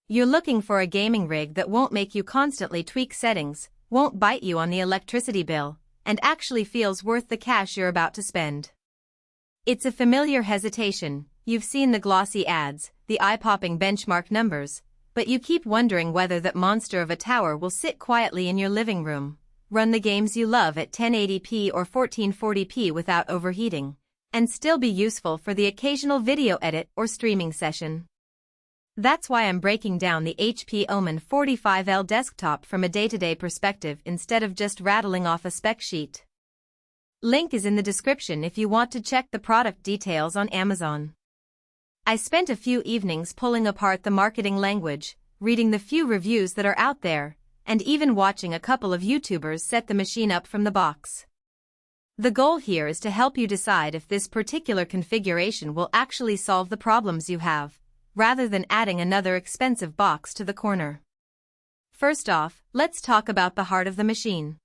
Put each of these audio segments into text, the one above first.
You're looking for a gaming rig that won't make you constantly tweak settings, won't bite you on the electricity bill, and actually feels worth the cash you're about to spend. It's a familiar hesitation. You've seen the glossy ads, the eye-popping benchmark numbers, but you keep wondering whether that monster of a tower will sit quietly in your living room, run the games you love at 1080p or 1440p without overheating, and still be useful for the occasional video edit or streaming session. That's why I'm breaking down the HP Omen 45L desktop from a day-to-day perspective instead of just rattling off a spec sheet. Link is in the description if you want to check the product details on Amazon. I spent a few evenings pulling apart the marketing language, reading the few reviews that are out there, and even watching a couple of YouTubers set the machine up from the box. The goal here is to help you decide if this particular configuration will actually solve the problems you have, rather than adding another expensive box to the corner. First off, let's talk about the heart of the machine.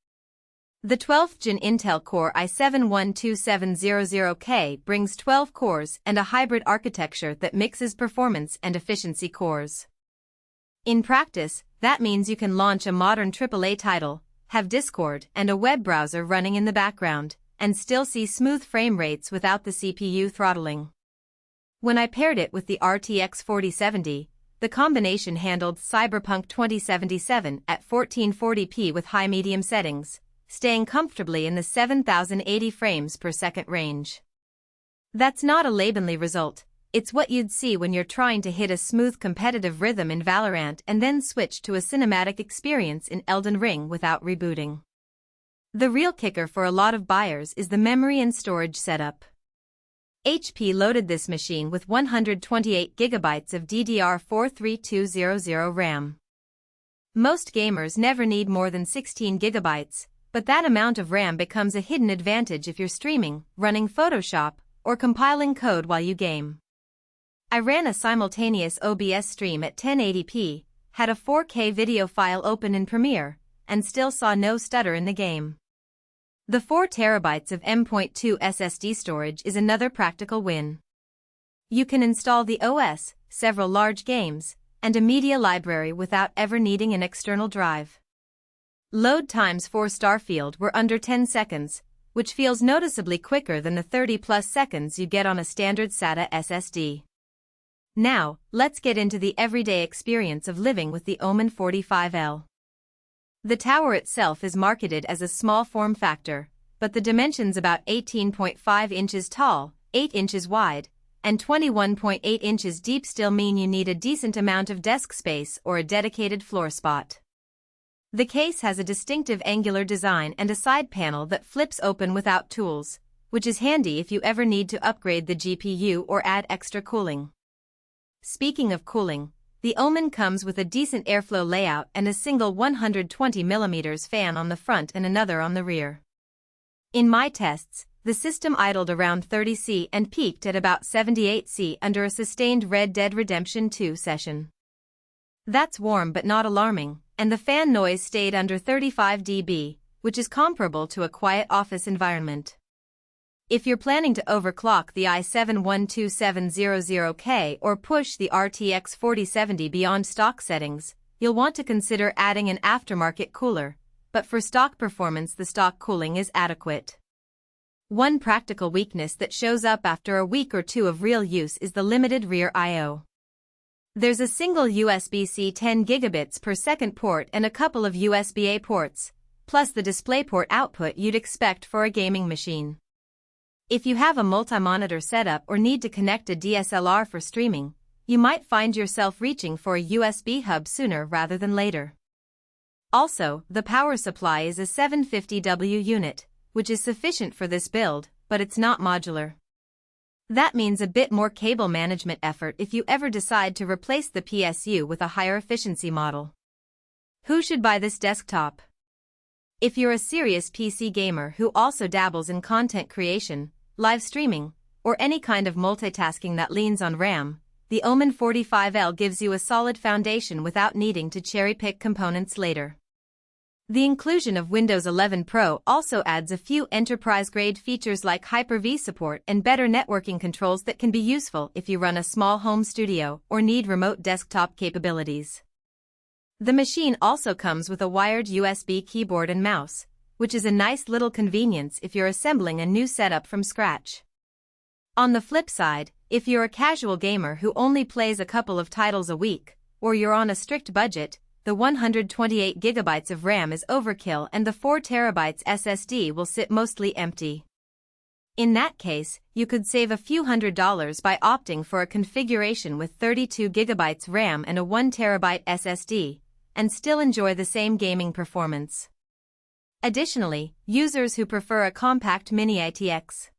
The 12th Gen Intel Core i7-12700K brings 12 cores and a hybrid architecture that mixes performance and efficiency cores. In practice, that means you can launch a modern AAA title, have Discord and a web browser running in the background, and still see smooth frame rates without the CPU throttling. When I paired it with the RTX 4070, the combination handled Cyberpunk 2077 at 1440p with high-medium settings, staying comfortably in the 7080 frames per second range. That's not a Labenly result, it's what you'd see when you're trying to hit a smooth competitive rhythm in Valorant and then switch to a cinematic experience in Elden Ring without rebooting. The real kicker for a lot of buyers is the memory and storage setup. HP loaded this machine with 128GB of DDR4 3200 RAM. Most gamers never need more than 16GB, but that amount of RAM becomes a hidden advantage if you're streaming, running Photoshop, or compiling code while you game. I ran a simultaneous OBS stream at 1080p, had a 4K video file open in Premiere, and still saw no stutter in the game. The 4TB of M.2 SSD storage is another practical win. You can install the OS, several large games, and a media library without ever needing an external drive. Load times for Starfield were under 10 seconds, which feels noticeably quicker than the 30+ seconds you get on a standard SATA SSD. Now, let's get into the everyday experience of living with the Omen 45L. The tower itself is marketed as a small form factor, but the dimensions about 18.5 inches tall, 8 inches wide, and 21.8 inches deep still mean you need a decent amount of desk space or a dedicated floor spot. The case has a distinctive angular design and a side panel that flips open without tools, which is handy if you ever need to upgrade the GPU or add extra cooling. Speaking of cooling, the Omen comes with a decent airflow layout and a single 120mm fan on the front and another on the rear. In my tests, the system idled around 30°C and peaked at about 78°C under a sustained Red Dead Redemption 2 session. That's warm but not alarming, and the fan noise stayed under 35 dB, which is comparable to a quiet office environment. If you're planning to overclock the i7-12700K or push the RTX 4070 beyond stock settings, you'll want to consider adding an aftermarket cooler, but for stock performance the stock cooling is adequate. One practical weakness that shows up after a week or two of real use is the limited rear I/O. There's a single USB-C 10 gigabits per second port and a couple of USB-A ports, plus the DisplayPort output you'd expect for a gaming machine. If you have a multi-monitor setup or need to connect a DSLR for streaming, you might find yourself reaching for a USB hub sooner rather than later. Also, the power supply is a 750W unit, which is sufficient for this build, but it's not modular. That means a bit more cable management effort if you ever decide to replace the PSU with a higher efficiency model. Who should buy this desktop? If you're a serious PC gamer who also dabbles in content creation, live streaming, or any kind of multitasking that leans on RAM, the Omen 45L gives you a solid foundation without needing to cherry-pick components later. The inclusion of Windows 11 Pro also adds a few enterprise-grade features like Hyper-V support and better networking controls that can be useful if you run a small home studio or need remote desktop capabilities. The machine also comes with a wired USB keyboard and mouse, which is a nice little convenience if you're assembling a new setup from scratch. On the flip side, if you're a casual gamer who only plays a couple of titles a week, or you're on a strict budget, the 128GB of RAM is overkill and the 4TB SSD will sit mostly empty. In that case, you could save a few $100s by opting for a configuration with 32GB RAM and a 1TB SSD, and still enjoy the same gaming performance. Additionally, users who prefer a compact mini ITX